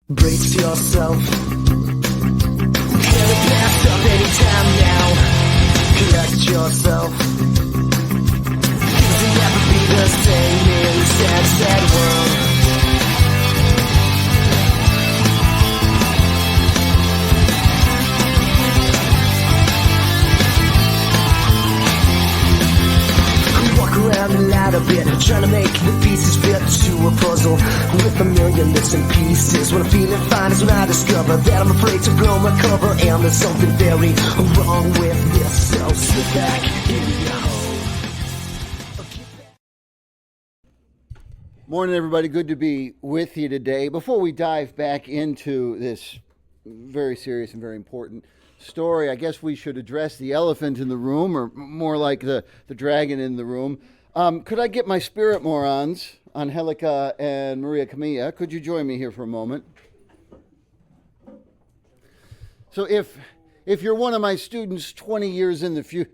Brace yourself. Can it pass up anytime now? Collect yourself. Does it ever be the same in this sad, sad world? Walk around a lot a bit, trying to make the pieces fit to a puzzle with a million missing pieces. When I'm feeling fine is when I discover that I'm afraid to blow my cover, and there's something very wrong with this. So sit back in your hole. Morning, everybody. Good to be with you today. Before we dive back into this very serious and very important story, I guess we should address the elephant in the room, or more like the dragon in the room. Could I get my spirit morons, Angelica and Maria Camilla? Could you join me here for a moment? So if you're one of my students 20 years in the future,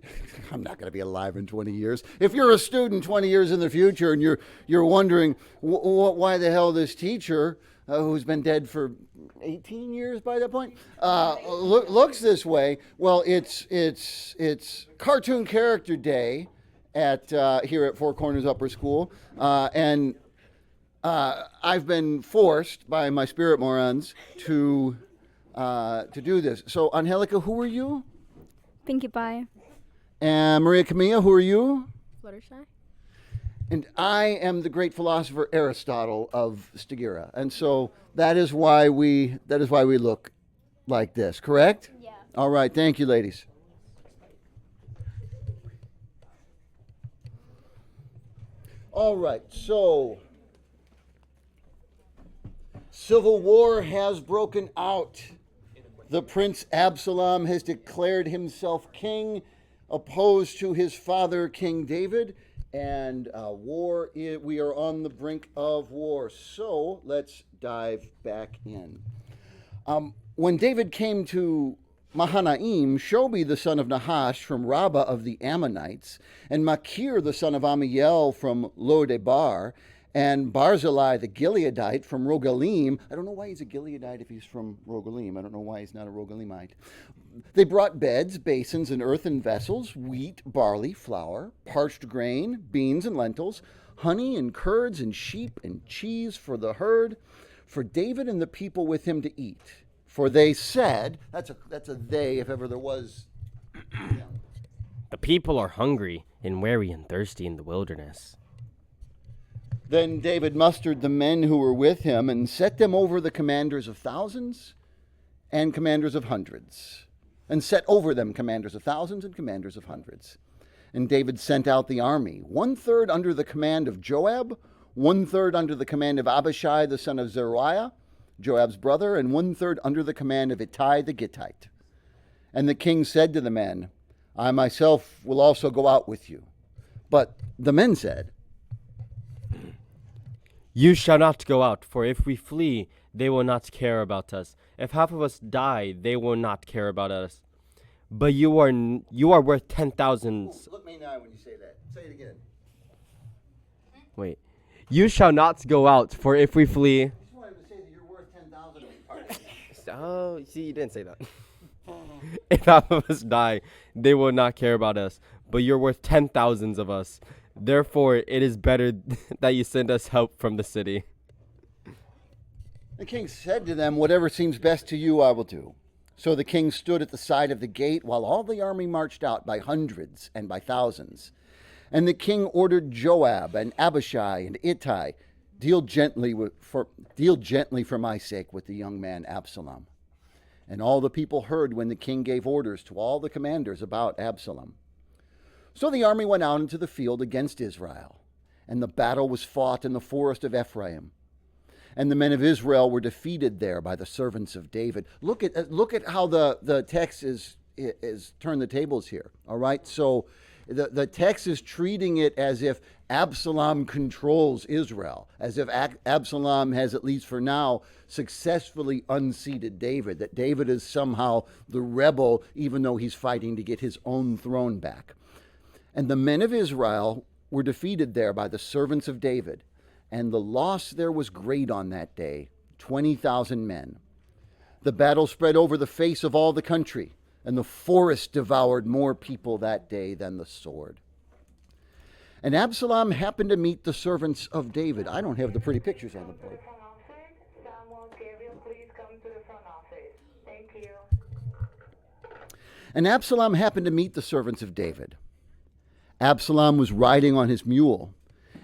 I'm not going to be alive in 20 years. If you're a student 20 years in the future and you're wondering why the hell this teacher, who's been dead for 18 years by that point, looks this way, well, it's Cartoon Character Day at here at Four Corners Upper School, and I've been forced by my spirit morons to do this. So, Angelica, who are you? Pinkie Pie. And Maria Camilla, who are you? Fluttershy. And I am the great philosopher Aristotle of Stagira. And so that is why we look like this, correct? Yeah. All right, thank you, ladies. All right, so civil war has broken out. The Prince Absalom has declared himself king, opposed to his father, King David, and we are on the brink of war. So let's dive back in. When David came to Mahanaim, Shobi the son of Nahash from Rabbah of the Ammonites, and Machir the son of Amiel from Lo-debar, and Barzillai the Gileadite from Rogalim. I don't know why he's a Gileadite if he's from Rogalim. I don't know why he's not a Rogalimite. They brought beds, basins, and earthen vessels, wheat, barley, flour, parched grain, beans and lentils, honey and curds and sheep and cheese for the herd, for David and the people with him to eat. For they said, that's a they if ever there was. Yeah. The people are hungry and weary and thirsty in the wilderness. Then David mustered the men who were with him and set them over the commanders of thousands and commanders of hundreds, and set over them commanders of thousands and commanders of hundreds. And David sent out the army, 1/3 under the command of Joab, 1/3 under the command of Abishai the son of Zeruiah, Joab's brother, and 1/3 under the command of Ittai the Gittite. And the king said to the men, I myself will also go out with you. But the men said, You shall not go out, for if we flee, they will not care about us. If half of us die, they will not care about us. But you are worth 10,000. Look me now when you say that. Say it again. Wait. You shall not go out, for if we flee. I just wanted to say that you're worth 10,000. Oh, see, you didn't say that. If half of us die, they will not care about us. But you're worth 10,000 of us. Therefore, it is better that you send us help from the city. The king said to them, Whatever seems best to you, I will do. So the king stood at the side of the gate while all the army marched out by hundreds and by thousands. And the king ordered Joab and Abishai and Ittai, deal gently for my sake with the young man Absalom. And all the people heard when the king gave orders to all the commanders about Absalom. So the army went out into the field against Israel, and the battle was fought in the forest of Ephraim. And the men of Israel were defeated there by the servants of David. Look at how the text is turned the tables here. All right, so the text is treating it as if Absalom controls Israel, as if Absalom has, at least for now, successfully unseated David, that David is somehow the rebel, even though he's fighting to get his own throne back. And the men of Israel were defeated there by the servants of David, and the loss there was great on that day, 20,000 men. The battle spread over the face of all the country, and the forest devoured more people that day than the sword. And Absalom happened to meet the servants of David. I don't have the pretty pictures on the board. And Absalom happened to meet the servants of David. Absalom was riding on his mule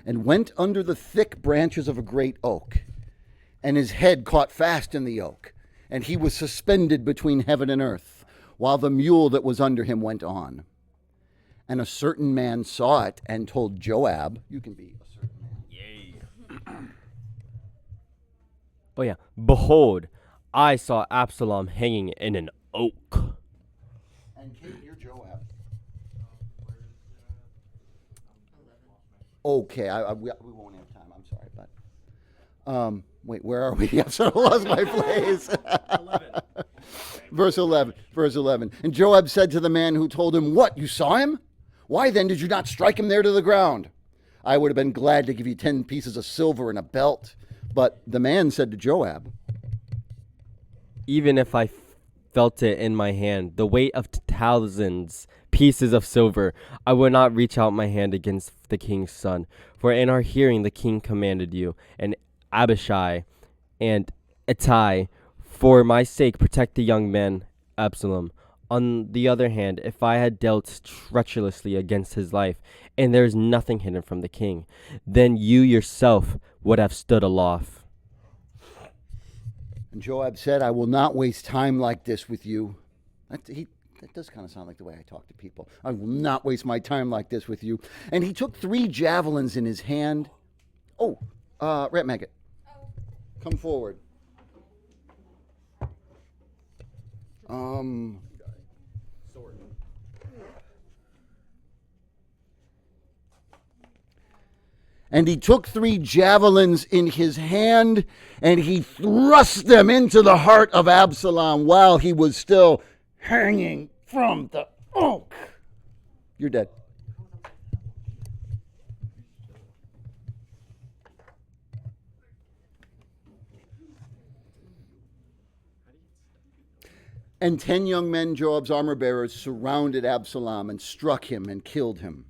and went under the thick branches of a great oak, and his head caught fast in the oak, and he was suspended between heaven and earth, while the mule that was under him went on. And a certain man saw it and told Joab, you can be a certain man. Yay. Oh yeah. Behold, I saw Absalom hanging in an oak. And Kate, you're Joab. Okay, we won't have time. I'm sorry, but wait, where are we? I've sort of lost my place. 11. Verse 11. And Joab said to the man who told him, "What, you saw him? Why then did you not strike him there to the ground? I would have been glad to give you 10 pieces of silver and a belt." But the man said to Joab, Even if I felt it in my hand, the weight of thousands pieces of silver, I would not reach out my hand against the king's son. For in our hearing the king commanded you, and Abishai and Ittai, for my sake protect the young man Absalom. On the other hand, if I had dealt treacherously against his life, and there is nothing hidden from the king, then you yourself would have stood aloft. and Joab said, "I will not waste time like this with you." That does kind of sound like the way I talk to people. "I will not waste my time like this with you." And he took 3 javelins in his hand. Oh, Rat Maggot, come forward. And he took 3 javelins in his hand, and he thrust them into the heart of Absalom while he was still hanging from the oak. You're dead. And 10 young men, Joab's armor bearers, surrounded Absalom and struck him and killed him.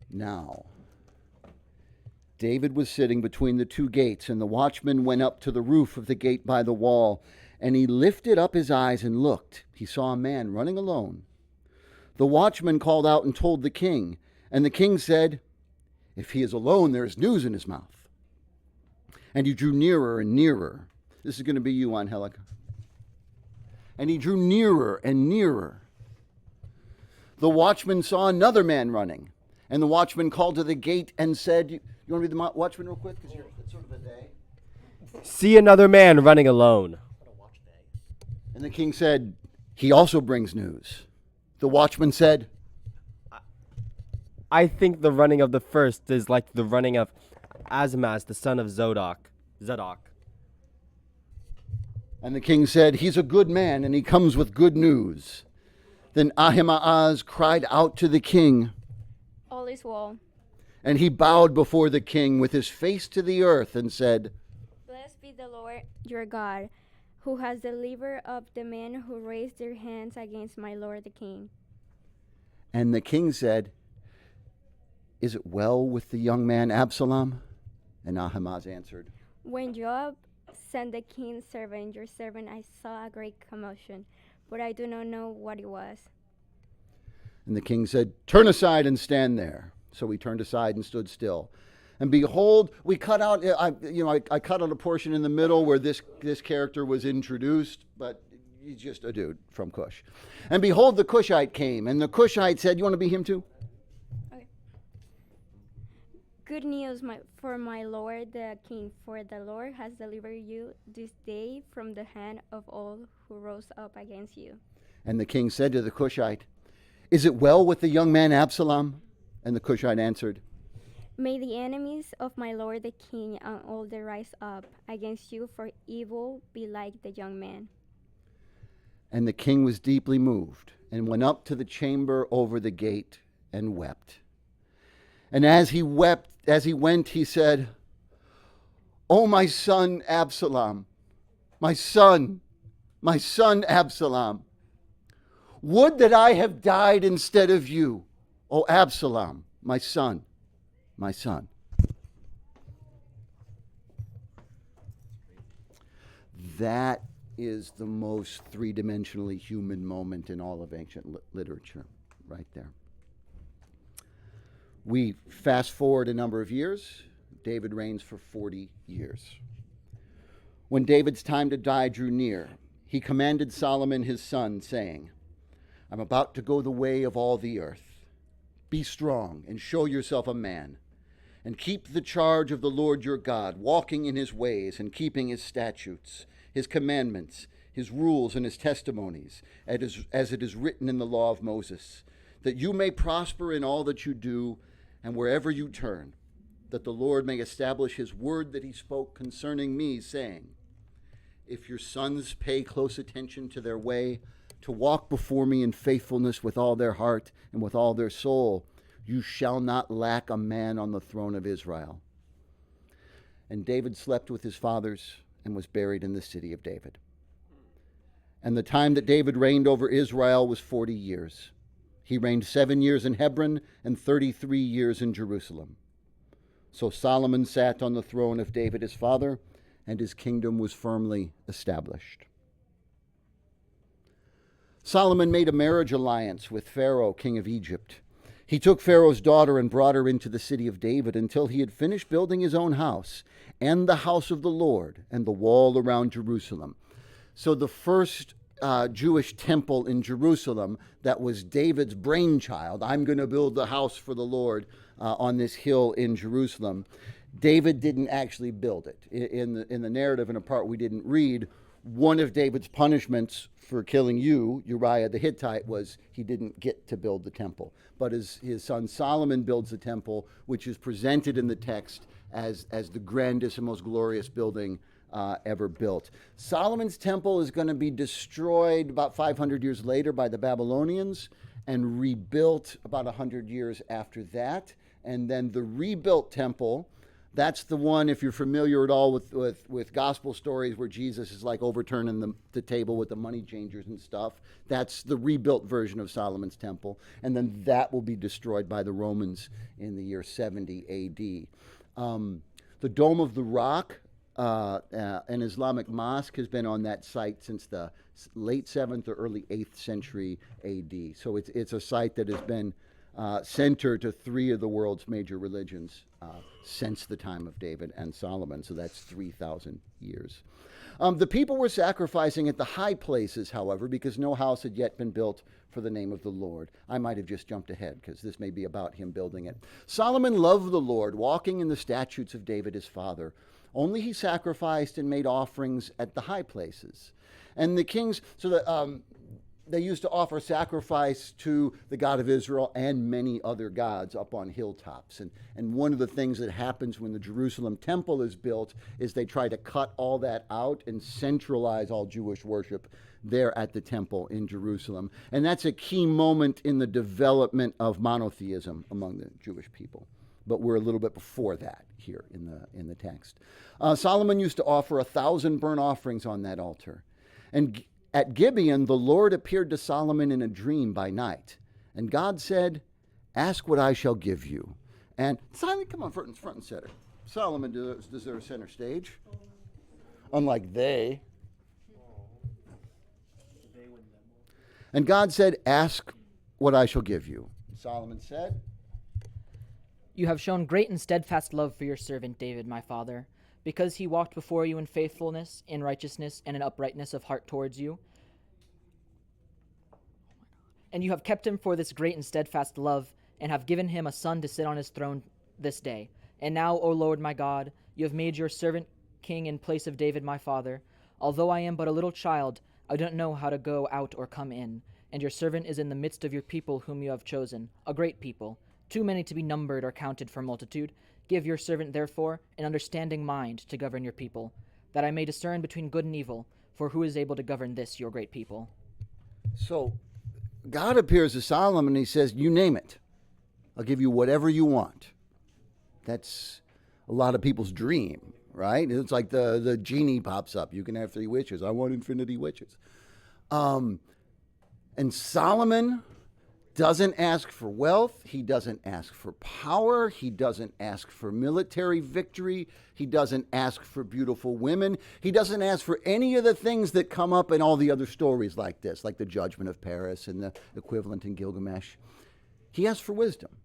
Now, David was sitting between the 2 gates, and the watchman went up to the roof of the gate by the wall, and he lifted up his eyes and looked. He saw a man running alone. The watchman called out and told the king, and the king said, "If he is alone, there is news in his mouth." And he drew nearer and nearer. This is going to be you, Angelica. And he drew nearer and nearer. The watchman saw another man running, and the watchman called to the gate and said, "You want to read the watchman real quick? Because it's sort of a day." See another man running alone. And the king said, "He also brings news." The watchman said, I think the running of the first is like the running of Azmaz, the son of Zadok. and the king said, "He's a good man, and he comes with good news." Then Ahimaaz cried out to the king, All is well. and he bowed before the king with his face to the earth and said, Blessed be the Lord your God, who has delivered up the men who raised their hands against my lord the king. and the king said, "Is it well with the young man Absalom?" And Ahimaaz answered, When Joab sent the king's servant, your servant, I saw a great commotion, but I do not know what it was. And the king said, "Turn aside and stand there." So he turned aside and stood still. And behold, we cut out, I cut out a portion in the middle where this character was introduced, but he's just a dude from Cush. And behold, the Cushite came, and the Cushite said, "You want to be him too?" Okay. Good news for my lord the king, for the Lord has delivered you this day from the hand of all who rose up against you. And the king said to the Cushite, "Is it well with the young man Absalom?" And the Cushite answered, May the enemies of my lord the king and all that rise up against you for evil be like the young man. And the king was deeply moved, and went up to the chamber over the gate and wept. And as he went, he said, "O my son Absalom, my son Absalom, would that I have died instead of you, O Absalom, my son, my son." That is the most three-dimensionally human moment in all of ancient literature, right there. We fast forward a number of years. David reigns for 40 years. When David's time to die drew near, he commanded Solomon his son, saying, "I'm about to go the way of all the earth. Be strong and show yourself a man, and keep the charge of the Lord your God, walking in his ways and keeping his statutes, his commandments, his rules, and his testimonies, as it is written in the law of Moses, that you may prosper in all that you do and wherever you turn, that the Lord may establish his word that he spoke concerning me, saying, if your sons pay close attention to their way, to walk before me in faithfulness with all their heart and with all their soul, you shall not lack a man on the throne of Israel." And David slept with his fathers and was buried in the city of David. And the time that David reigned over Israel was 40 years. He reigned 7 years in Hebron and 33 years in Jerusalem. So Solomon sat on the throne of David his father, and his kingdom was firmly established. Solomon made a marriage alliance with Pharaoh, king of Egypt. He took Pharaoh's daughter and brought her into the city of David until he had finished building his own house and the house of the Lord and the wall around Jerusalem. So the first Jewish temple in Jerusalem that was David's brainchild, I'm going to build the house for the Lord on this hill in Jerusalem. David didn't actually build it. In the narrative, in a part we didn't read, one of David's punishments for killing Uriah the Hittite, was he didn't get to build the temple. But his son Solomon builds the temple, which is presented in the text as the grandest and most glorious building ever built. Solomon's temple is going to be destroyed about 500 years later by the Babylonians and rebuilt about 100 years after that. And then the rebuilt temple, that's the one, if you're familiar at all with gospel stories where Jesus is like overturning the table with the money changers and stuff, that's the rebuilt version of Solomon's temple. And then that will be destroyed by the Romans in the year 70 A.D. The Dome of the Rock, an Islamic mosque, has been on that site since the late 7th or early 8th century A.D. So it's a site that has been center to 3 of the world's major religions since the time of David and Solomon. So that's 3,000 years. The people were sacrificing at the high places, however, because no house had yet been built for the name of the Lord. I might have just jumped ahead because this may be about him building it. Solomon loved the Lord, walking in the statutes of David his father. Only he sacrificed and made offerings at the high places. And the kings, they used to offer sacrifice to the God of Israel and many other gods up on hilltops. And one of the things that happens when the Jerusalem temple is built is they try to cut all that out and centralize all Jewish worship there at the temple in Jerusalem. And that's a key moment in the development of monotheism among the Jewish people. But we're a little bit before that here in the text. Solomon used to offer 1,000 burnt offerings on that altar. And at Gibeon, the Lord appeared to Solomon in a dream by night. And God said, "Ask what I shall give you." And Solomon, come on, front and center. Solomon deserves center stage. Unlike they. And God said, "Ask what I shall give you." Solomon said, "You have shown great and steadfast love for your servant David, my father, because he walked before you in faithfulness, in righteousness, and in uprightness of heart towards you. And you have kept him for this great and steadfast love, and have given him a son to sit on his throne this day. And now, O Lord my God, you have made your servant king in place of David my father. Although I am but a little child, I don't know how to go out or come in. And your servant is in the midst of your people whom you have chosen, a great people, too many to be numbered or counted for multitude. Give your servant, therefore, an understanding mind to govern your people, that I may discern between good and evil, for who is able to govern this, your great people?" So God appears to Solomon and he says, "You name it. I'll give you whatever you want." That's a lot of people's dream, right? It's like the genie pops up. You can have 3 wishes. I want infinity wishes. And Solomon doesn't ask for wealth. He doesn't ask for power. He doesn't ask for military victory. He doesn't ask for beautiful women. He doesn't ask for any of the things that come up in all the other stories like this, like the judgment of Paris and the equivalent in Gilgamesh. He asks for wisdom.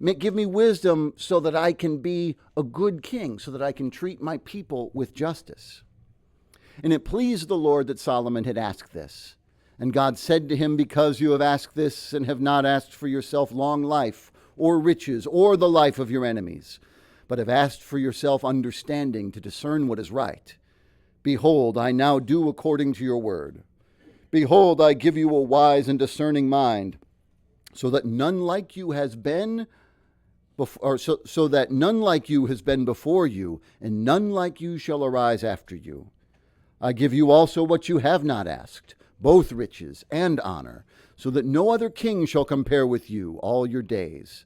Give me wisdom so that I can be a good king, so that I can treat my people with justice. And it pleased the Lord that Solomon had asked this. And God said to him, because you have asked this and have not asked for yourself long life or riches or the life of your enemies, but have asked for yourself understanding to discern what is right, behold, I now do according to your word. Behold, I give you a wise and discerning mind, so that none like you has been so that none like you has been before you, and none like you shall arise after you. I give you also what you have not asked, both riches and honor, so that no other king shall compare with you all your days.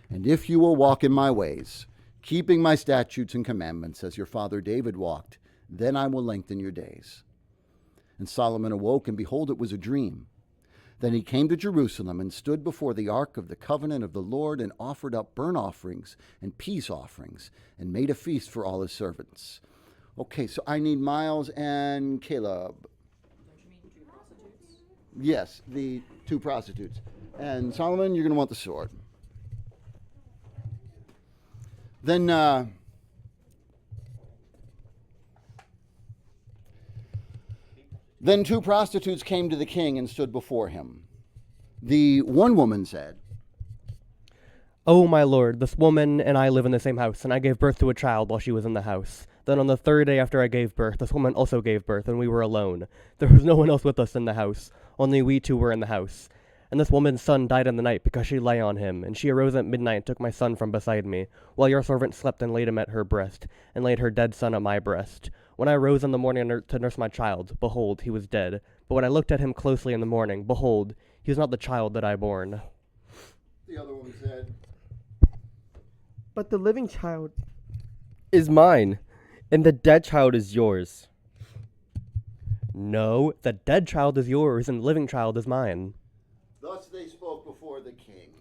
And if you will walk in my ways, keeping my statutes and commandments as your father David walked, then I will lengthen your days. And Solomon awoke, and behold, it was a dream. Then he came to Jerusalem and stood before the ark of the covenant of the Lord and offered up burnt offerings and peace offerings and made a feast for all his servants. Okay, so I need Miles and Caleb. Yes, the 2 prostitutes. And Solomon, you're going to want the sword. Then, Then 2 prostitutes came to the king and stood before him. The one woman said, "Oh, my lord, this woman and I live in the same house, and I gave birth to a child while she was in the house. Then on the 3rd day after I gave birth, this woman also gave birth, and we were alone. There was no one else with us in the house. Only we 2 were in the house. And this woman's son died in the night because she lay on him, and she arose at midnight and took my son from beside me, while your servant slept and laid him at her breast, and laid her dead son at my breast. When I rose in the morning to nurse my child, behold, he was dead. But when I looked at him closely in the morning, behold, he was not the child that I born." The other woman said, But the living child is mine, and the dead child is yours. "No, the dead child is yours, and the living child is mine." Thus they spoke before the king.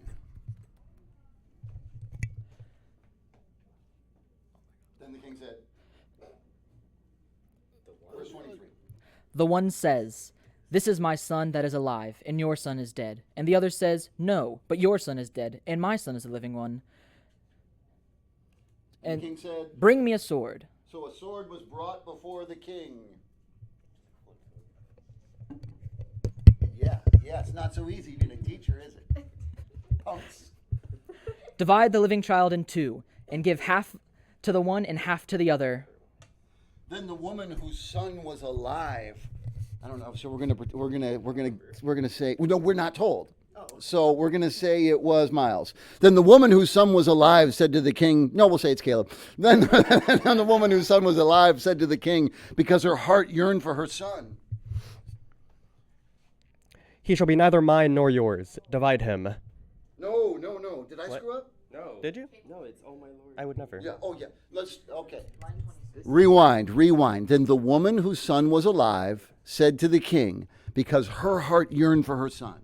Then the king said, verse 23. The one says, "This is my son that is alive, and your son is dead." And the other says, "No, but your son is dead, and my son is the living one." And the king said, "Bring me a sword." so a sword was brought before the king. Yeah, it's not so easy being a teacher, is it? Punks. "Divide the living child in 2, and give half to the one and half to the other." Then the woman whose son was alive. I don't know. So we're gonna say, no, we're not told. So we're gonna say it was Miles. Then the woman whose son was alive said to the king. No, we'll say it's Caleb. Then the woman whose son was alive said to the king, because her heart yearned for her son. "He shall be neither mine nor yours. Divide him." No. Did I What? screw up? No. Did you? No, it's oh my lord. I would never. Yeah. Oh yeah. Okay. Rewind. Then the woman whose son was alive said to the king, because her heart yearned for her son.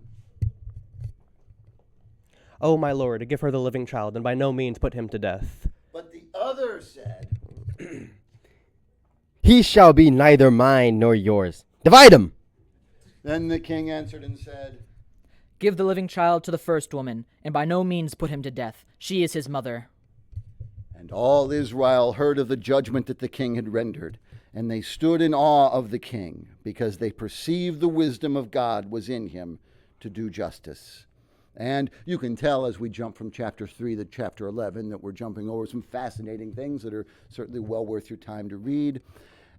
"Oh, my lord, give her the living child, and by no means put him to death." But the other said, He shall be neither mine nor yours. Divide him. Then the king answered and said, "Give the living child to the first woman, and by no means put him to death. She is his mother." And all Israel heard of the judgment that the king had rendered, and they stood in awe of the king, because they perceived the wisdom of God was in him to do justice. And you can tell as we jump from chapter 3 to chapter 11 that we're jumping over some fascinating things that are certainly well worth your time to read.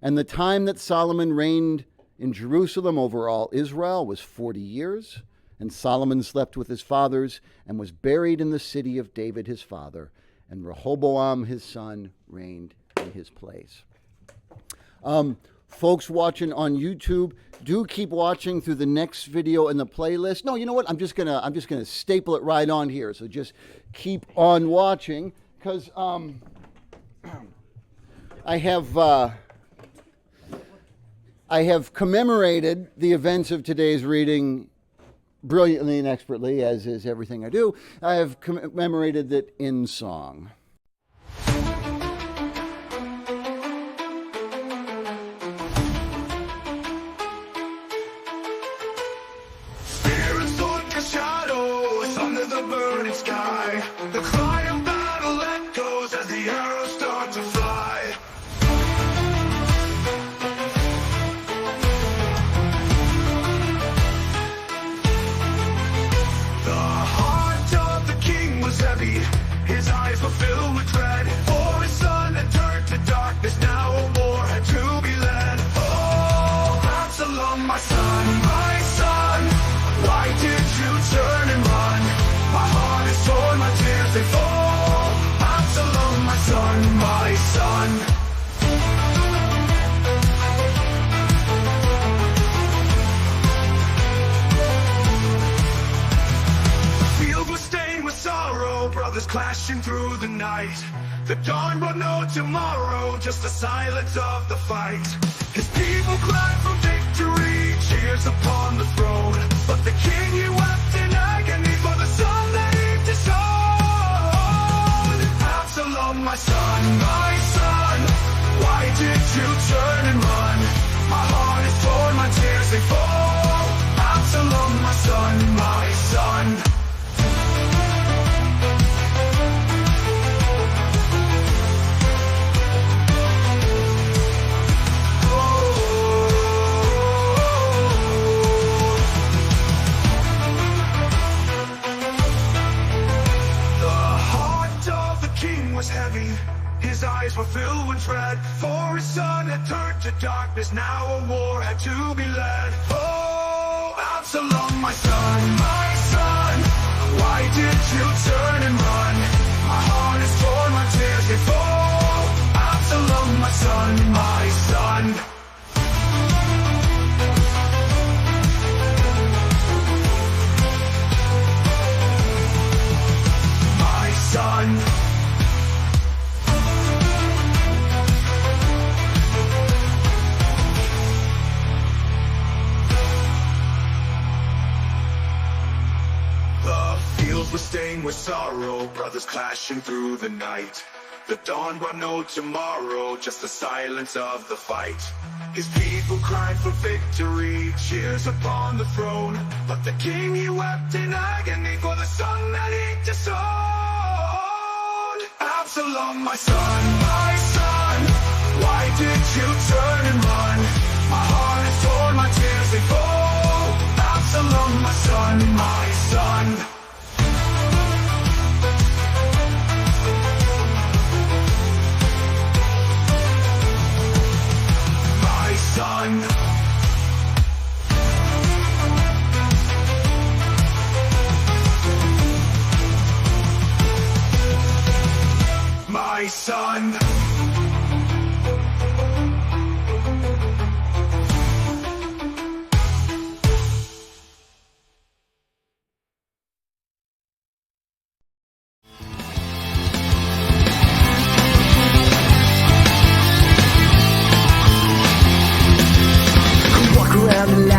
And the time that Solomon reigned in Jerusalem over all Israel was 40 years. And Solomon slept with his fathers and was buried in the city of David his father. And Rehoboam his son reigned in his place. Folks watching on YouTube, do keep watching through the next video in the playlist. No, you know what? I'm just gonna staple it right on here. So just keep on watching, because I have commemorated the events of today's reading brilliantly and expertly, as is everything I do. I have commemorated it in song. Spirits look at shadows under the burning sky. The cry of battle echoes as the arrows start to fly. The heart of the king was heavy. His eyes were filled with dread. For his son had turned to darkness. Now a war had to be led. Oh, Absalom, my son, my son. Why did you turn and run? My heart is torn, my tears they fall. Absalom, my son, my son. The field was stained with sorrow, brothers clashing through the night. The dawn brought no tomorrow, just the silence of the fight. His people cried for victory, cheers upon the throne. But the king, he wept in agony for the son that he disowned. Absalom, my son, why did you turn and run? My heart is torn, my tears they fall. Absalom, my son, my son. Heavy, his eyes were filled with dread. For his son had turned to darkness. Now a war had to be led. Oh, Absalom, my son, why did you turn and run? My heart is torn, my tears they fall. Absalom, my son, my son. My son. Were stained with sorrow, brothers clashing through the night. The dawn brought no tomorrow, just the silence of the fight. His people cried for victory, cheers upon the throne. But the king, he wept in agony for the son that he disowned. Absalom, my son, why did you turn and run? My heart is torn, my tears they fall. Absalom, my son, my son. Son. My son.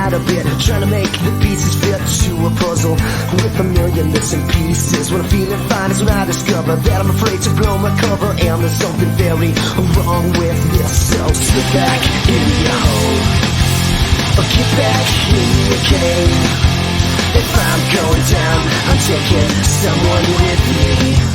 A bit, trying to make the pieces fit to a puzzle with a million missing pieces. When I'm feeling fine is when I discover that I'm afraid to blow my cover, and there's something very wrong with this. So slip back in your hole, or get back in your cave. If I'm going down, I'm taking someone with me.